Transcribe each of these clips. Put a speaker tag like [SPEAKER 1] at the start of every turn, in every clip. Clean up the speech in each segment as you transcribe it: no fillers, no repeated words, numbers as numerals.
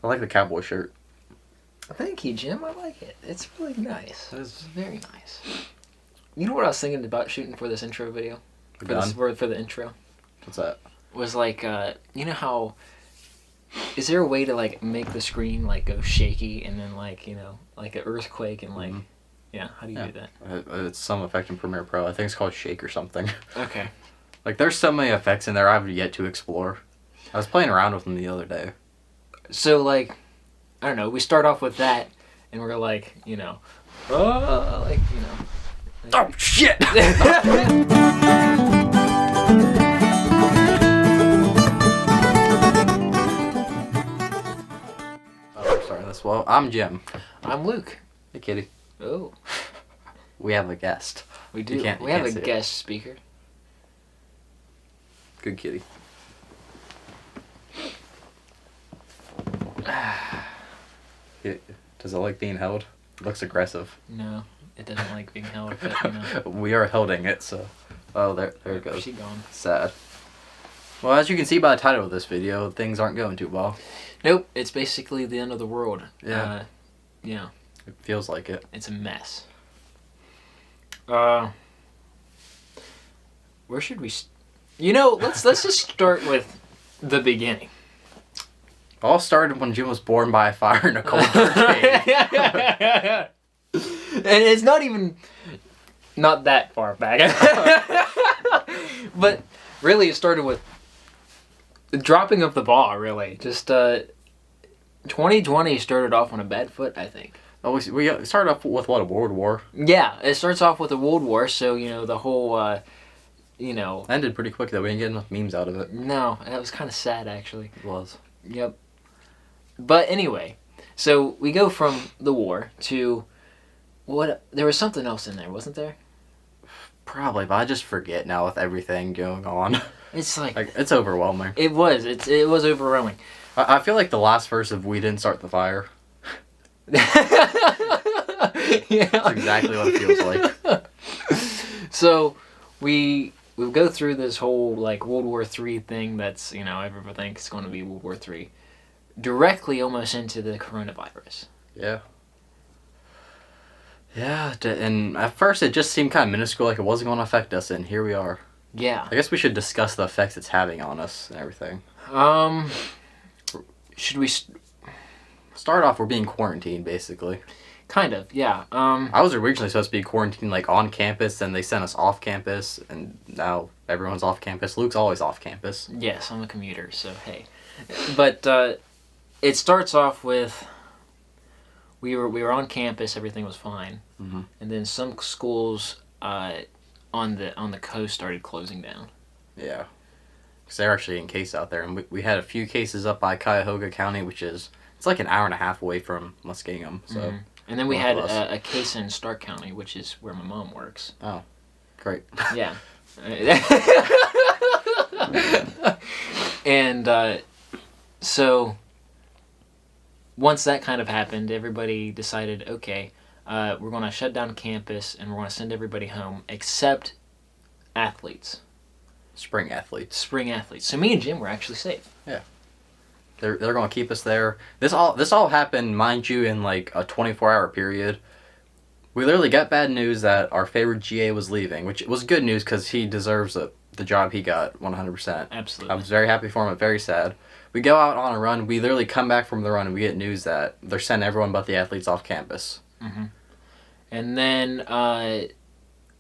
[SPEAKER 1] I like the cowboy shirt.
[SPEAKER 2] Thank you, Jim. I like it. It's really nice.
[SPEAKER 1] It's
[SPEAKER 2] Very nice. You know what I was thinking about shooting for this intro video? For the intro?
[SPEAKER 1] What's that?
[SPEAKER 2] Was like, you know how... Is there a way to, like, make the screen, like, go shaky and then, like, you know, like an earthquake and, like... Mm-hmm. Yeah, how do you do that?
[SPEAKER 1] It's some effect in Premiere Pro. I think it's called Shake or something.
[SPEAKER 2] Okay.
[SPEAKER 1] Like, there's so many effects in there I've yet to explore. I was playing around with them the other day.
[SPEAKER 2] So, like, I don't know, we start off with that, and we're like, you know, like, you know.
[SPEAKER 1] Oh, shit! We're starting this. Well, I'm Jim.
[SPEAKER 2] I'm Luke.
[SPEAKER 1] Hey, kitty.
[SPEAKER 2] Oh.
[SPEAKER 1] We have a guest.
[SPEAKER 2] We do. We have a guest speaker.
[SPEAKER 1] Good kitty. Does it like being held? It looks aggressive.
[SPEAKER 2] No, it doesn't like being held, but, you know.
[SPEAKER 1] We are holding it, so... Oh, there it goes.
[SPEAKER 2] She's gone.
[SPEAKER 1] Sad. Well, as you can see by the title of this video, things aren't going too well.
[SPEAKER 2] Nope, it's basically the end of the world.
[SPEAKER 1] Yeah.
[SPEAKER 2] Yeah.
[SPEAKER 1] It feels like it.
[SPEAKER 2] It's a mess. Where should we... You know, let's just start with the beginning.
[SPEAKER 1] All started when Jim was born by a fire in a cold cave.
[SPEAKER 2] And it's not that far back. But really, it started with the dropping of the ball, really. Just 2020 started off on a bad foot, I think.
[SPEAKER 1] Oh, we started off with, what, a World War?
[SPEAKER 2] Yeah, it starts off with a World War, so, you know, the whole, you know...
[SPEAKER 1] Ended pretty quick, though. We didn't get enough memes out of it.
[SPEAKER 2] No, that was kind of sad, actually.
[SPEAKER 1] It was.
[SPEAKER 2] Yep. But anyway, so we go from the war to... What? There was something else in there, wasn't there?
[SPEAKER 1] Probably, but I just forget now with everything going on.
[SPEAKER 2] It's like
[SPEAKER 1] it's overwhelming.
[SPEAKER 2] It was. It was overwhelming.
[SPEAKER 1] I feel like the last verse of "We Didn't Start the Fire."
[SPEAKER 2] Yeah.
[SPEAKER 1] That's exactly what it feels like.
[SPEAKER 2] So we go through this whole like World War III thing. That's, you know, everyone thinks it's going to be World War III. Directly almost into the coronavirus.
[SPEAKER 1] Yeah. Yeah, and at first it just seemed kind of minuscule, like it wasn't going to affect us, and here we are.
[SPEAKER 2] Yeah.
[SPEAKER 1] I guess we should discuss the effects it's having on us and everything.
[SPEAKER 2] Should we...
[SPEAKER 1] Start off, we're being quarantined, basically.
[SPEAKER 2] Kind of, yeah.
[SPEAKER 1] I was originally supposed to be quarantined, like, on campus, and they sent us off campus, and now everyone's off campus. Luke's always off campus.
[SPEAKER 2] Yes, I'm a commuter, so hey. But, it starts off with... We were on campus, everything was fine.
[SPEAKER 1] Mm-hmm.
[SPEAKER 2] And then some schools on the coast started closing down.
[SPEAKER 1] Yeah. Because they're actually in case out there. And we had a few cases up by Cuyahoga County, which is... It's like an hour and a half away from Muskingum. So.
[SPEAKER 2] Mm-hmm. And then we had a case in Stark County, which is where my mom works.
[SPEAKER 1] Oh, great.
[SPEAKER 2] Yeah. And so... Once that kind of happened, everybody decided, okay, we're going to shut down campus and we're going to send everybody home except athletes.
[SPEAKER 1] Spring athletes.
[SPEAKER 2] Spring athletes. So me and Jim were actually safe.
[SPEAKER 1] Yeah. They're going to keep us there. This all happened, mind you, in like a 24-hour period. We literally got bad news that our favorite GA was leaving, which was good news because he deserves the job he got 100%.
[SPEAKER 2] Absolutely.
[SPEAKER 1] I was very happy for him, but very sad. We go out on a run. We literally come back from the run and we get news that they're sending everyone but the athletes off campus.
[SPEAKER 2] Mm-hmm. And then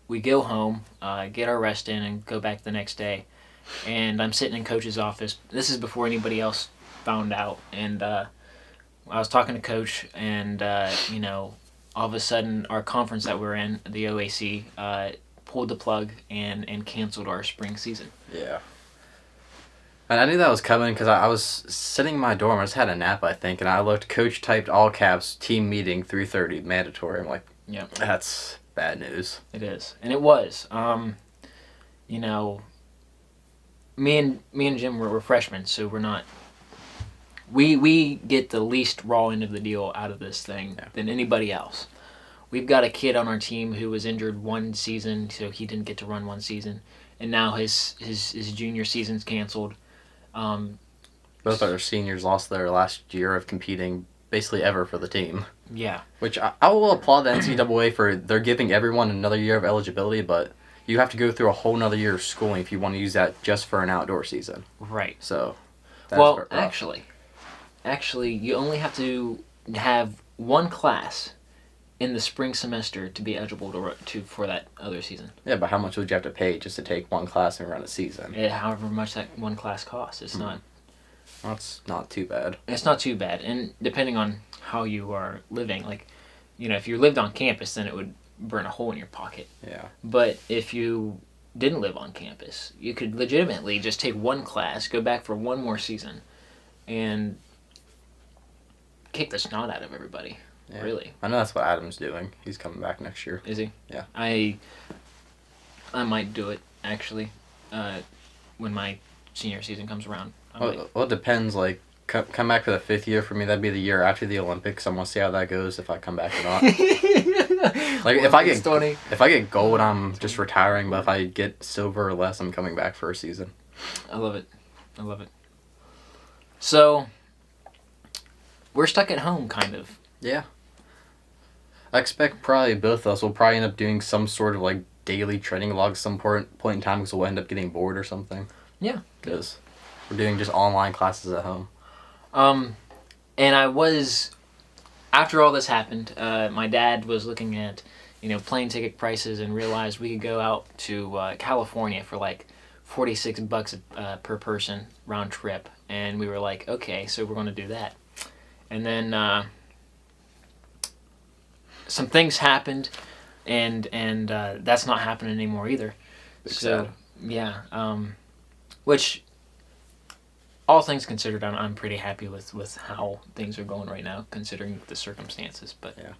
[SPEAKER 2] we go home, get our rest in, and go back the next day. And I'm sitting in Coach's office. This is before anybody else found out. And I was talking to Coach, and, you know, all of a sudden our conference that we're in, the OAC, pulled the plug and canceled our spring season.
[SPEAKER 1] Yeah. And I knew that was coming because I was sitting in my dorm. I just had a nap, I think, and I looked. Coach typed all caps, team meeting, 3:30, mandatory. I'm like,
[SPEAKER 2] yeah,
[SPEAKER 1] that's bad news.
[SPEAKER 2] It is, and it was. You know, me and Jim were freshmen, so we're not. We get the least raw end of the deal out of this thing than anybody else. We've got a kid on our team who was injured one season, so he didn't get to run one season, and now his junior season's canceled.
[SPEAKER 1] Both our seniors lost their last year of competing basically ever for the team.
[SPEAKER 2] Yeah.
[SPEAKER 1] Which I will applaud the NCAA for. They're giving everyone another year of eligibility, but you have to go through a whole nother year of schooling if you want to use that just for an outdoor season.
[SPEAKER 2] Right.
[SPEAKER 1] So,
[SPEAKER 2] Well, actually, you only have to have one class in the spring semester to be eligible to for that other season.
[SPEAKER 1] Yeah, but how much would you have to pay just to take one class and run a season?
[SPEAKER 2] However much that one class costs, it's not.
[SPEAKER 1] That's not too bad.
[SPEAKER 2] It's not too bad, and depending on how you are living, like, if you lived on campus, then it would burn a hole in your pocket.
[SPEAKER 1] Yeah.
[SPEAKER 2] But if you didn't live on campus, you could legitimately just take one class, go back for one more season, and kick the snot out of everybody.
[SPEAKER 1] Yeah.
[SPEAKER 2] Really.
[SPEAKER 1] I know that's what Adam's doing. He's coming back next year.
[SPEAKER 2] Is he?
[SPEAKER 1] Yeah.
[SPEAKER 2] I might do it, actually, when my senior season comes around.
[SPEAKER 1] Well, it depends. Like, come back for the 5th year for me. That'd be the year after the Olympics. I want to see how that goes. If I come back or not. Like, if I get gold, I'm just retiring. But if I get silver or less, I'm coming back for a season.
[SPEAKER 2] I love it. So, we're stuck at home, kind of.
[SPEAKER 1] Yeah. I expect probably both of us will probably end up doing some sort of like daily training log some point in time because we'll end up getting bored or something.
[SPEAKER 2] Yeah.
[SPEAKER 1] Because we're doing just online classes at home.
[SPEAKER 2] And after all this happened, my dad was looking at, plane ticket prices and realized we could go out to California for like $46 per person round trip. And we were like, okay, so we're going to do that. And then some things happened, and that's not happening anymore either. So, yeah. Which, all things considered, I'm pretty happy with how things are going right now, considering the circumstances. But
[SPEAKER 1] yeah.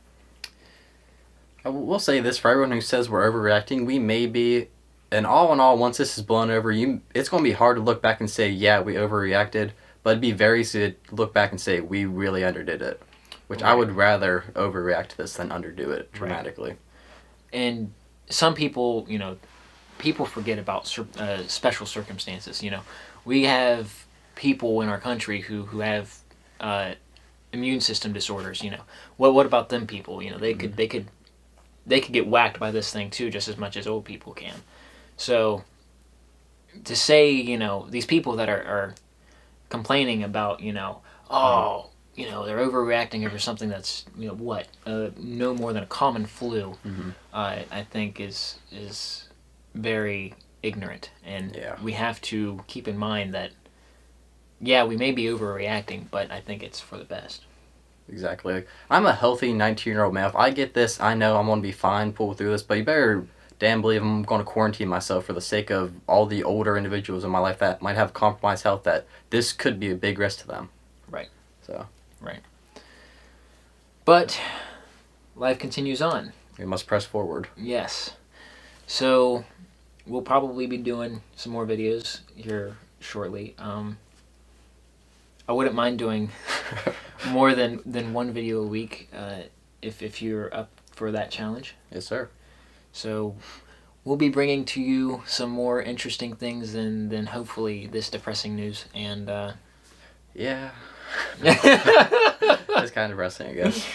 [SPEAKER 1] I will say this for everyone who says we're overreacting, we may be, and all in all, once this is blown over, it's going to be hard to look back and say, yeah, we overreacted, but it'd be very easy to look back and say, we really underdid it. Which I would rather overreact to this than underdo it dramatically.
[SPEAKER 2] Right. And some people, people forget about special circumstances. We have people in our country who have immune system disorders. What about them people? They could get whacked by this thing too, just as much as old people can. So to say, these people that are complaining about, they're overreacting over something that's, no more than a common flu, I think is very ignorant. And we have to keep in mind that, we may be overreacting, but I think it's for the best.
[SPEAKER 1] Exactly. I'm a healthy 19-year-old male. If I get this, I know I'm going to be fine, pull through this, but you better damn believe I'm going to quarantine myself for the sake of all the older individuals in my life that might have compromised health, that this could be a big risk to them.
[SPEAKER 2] Right.
[SPEAKER 1] So.
[SPEAKER 2] Right. But life continues on.
[SPEAKER 1] We must press forward.
[SPEAKER 2] Yes. So we'll probably be doing some more videos here shortly. I wouldn't mind doing more than one video a week if you're up for that challenge.
[SPEAKER 1] Yes, sir.
[SPEAKER 2] So we'll be bringing to you some more interesting things than hopefully this depressing news. And
[SPEAKER 1] yeah. It's kind of depressing, I guess.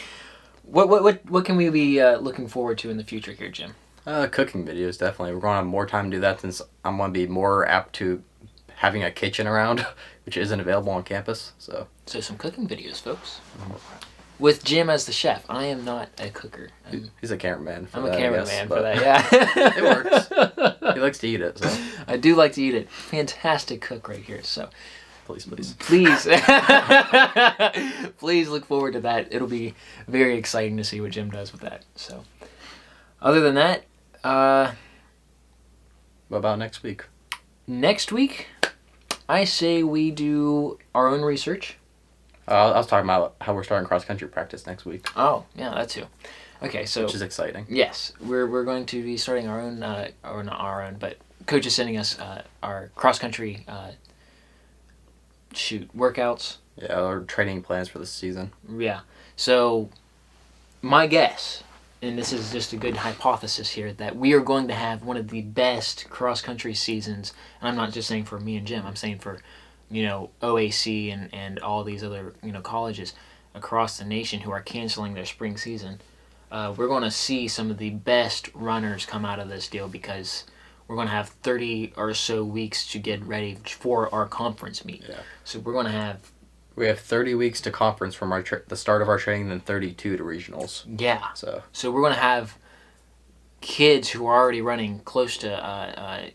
[SPEAKER 2] What can we be looking forward to in the future here, Jim?
[SPEAKER 1] Cooking videos, definitely. We're going to have more time to do that since I'm going to be more apt to having a kitchen around, which isn't available on campus. So
[SPEAKER 2] some cooking videos, folks. With Jim as the chef. I am not a cooker.
[SPEAKER 1] He's a cameraman for
[SPEAKER 2] I'm
[SPEAKER 1] that,
[SPEAKER 2] a cameraman
[SPEAKER 1] guess,
[SPEAKER 2] for that, yeah.
[SPEAKER 1] It works. He likes to eat it, so.
[SPEAKER 2] I do like to eat it. Fantastic cook right here, so.
[SPEAKER 1] Please.
[SPEAKER 2] Please look forward to that. It'll be very exciting to see what Jim does with that. So, other than that,
[SPEAKER 1] what about next week?
[SPEAKER 2] Next week, I say we do our own research.
[SPEAKER 1] I was talking about how we're starting cross-country practice next week.
[SPEAKER 2] Oh, yeah, that too. Okay, so...
[SPEAKER 1] Which is exciting.
[SPEAKER 2] Yes, we're going to be starting our own, or not our own, but Coach is sending us our cross-country workouts.
[SPEAKER 1] Yeah, our training plans for this season.
[SPEAKER 2] Yeah. So, my guess, and this is just a good hypothesis here, that we are going to have one of the best cross-country seasons, and I'm not just saying for me and Jim, I'm saying for OAC and all these other colleges across the nation who are canceling their spring season. We're going to see some of the best runners come out of this deal because we're going to have 30 or so weeks to get ready for our conference meet.
[SPEAKER 1] Yeah.
[SPEAKER 2] So we're going to have...
[SPEAKER 1] We have 30 weeks to conference from the start of our training, then 32 to regionals.
[SPEAKER 2] Yeah.
[SPEAKER 1] So
[SPEAKER 2] we're going to have kids who are already running close to,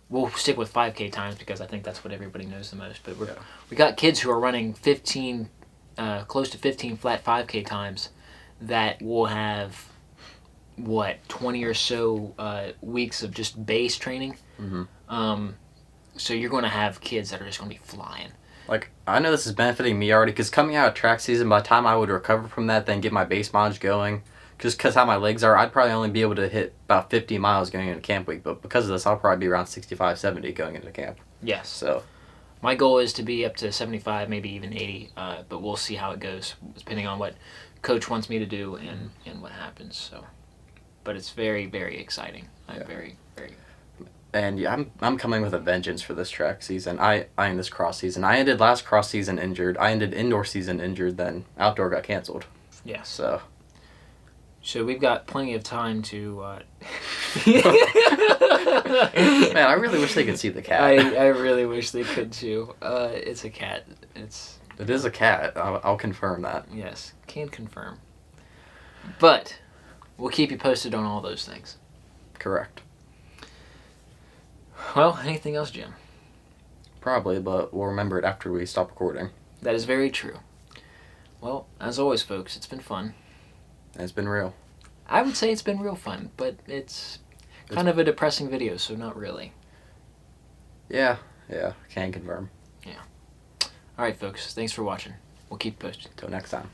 [SPEAKER 2] we'll stick with 5K times because I think that's what everybody knows the most. But we got kids who are running 15, close to 15 flat 5K times that will have, 20 or so weeks of just base training.
[SPEAKER 1] Mm-hmm.
[SPEAKER 2] So you're going to have kids that are just going to be flying.
[SPEAKER 1] Like, I know this is benefiting me already, because coming out of track season, by the time I would recover from that, then get my base mileage going, just because how my legs are, I'd probably only be able to hit about 50 miles going into camp week, but because of this, I'll probably be around 65, 70 going into camp.
[SPEAKER 2] Yes.
[SPEAKER 1] So
[SPEAKER 2] my goal is to be up to 75, maybe even 80, but we'll see how it goes, depending on what Coach wants me to do and what happens. So, but it's very, very exciting. I'm very, very...
[SPEAKER 1] And yeah, I'm coming with a vengeance for this track season. I mean this cross season. I ended last cross season injured. I ended indoor season injured. Then outdoor got canceled.
[SPEAKER 2] Yeah.
[SPEAKER 1] So
[SPEAKER 2] we've got plenty of time to.
[SPEAKER 1] Man, I really wish they could see the cat.
[SPEAKER 2] I really wish they could too. It's a cat.
[SPEAKER 1] It is a cat. I'll confirm that.
[SPEAKER 2] Yes, can confirm. But we'll keep you posted on all those things.
[SPEAKER 1] Correct.
[SPEAKER 2] Well, anything else, Jim?
[SPEAKER 1] Probably, but we'll remember it after we stop recording.
[SPEAKER 2] That is very true. Well, as always, folks, it's been fun.
[SPEAKER 1] And it's been real.
[SPEAKER 2] I would say it's been real fun, but it's kind of a depressing video, so not really.
[SPEAKER 1] Yeah, can confirm.
[SPEAKER 2] Yeah. All right, folks, thanks for watching. We'll keep posted.
[SPEAKER 1] Till next time.